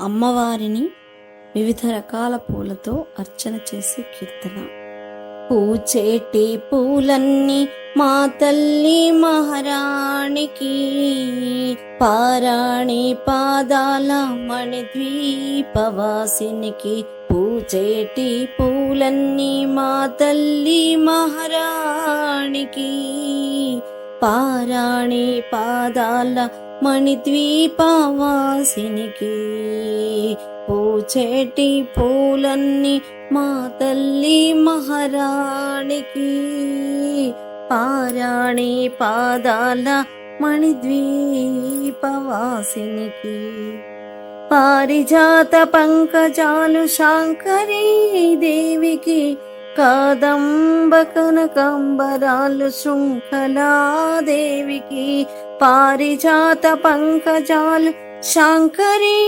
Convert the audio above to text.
అమ్మవారిని వివిధ రకాల పూలతో అర్చన చేసే కీర్తన. పూచేటి పూలన్నీ మా తల్లి మహారాణికి, పారాణి పాదాల మణిద్వీపవాసినికి. పూచేటి పూలన్నీ మా తల్లి మహారాణికి, పారాణి పాదాల మణిద్వీపవాసినికి. పూచేటి పూలన్నీ మా తల్లి మహారాణికి, పారాణి పాదాల మణిద్వీపవాసినికి. పారిజాత పంకజాలు శాంకరీ దేవికి, కాదంబ కనకాంబరాలు శృంఖలాదేవికి. పారిజాత పంకజాలు శాంకరీ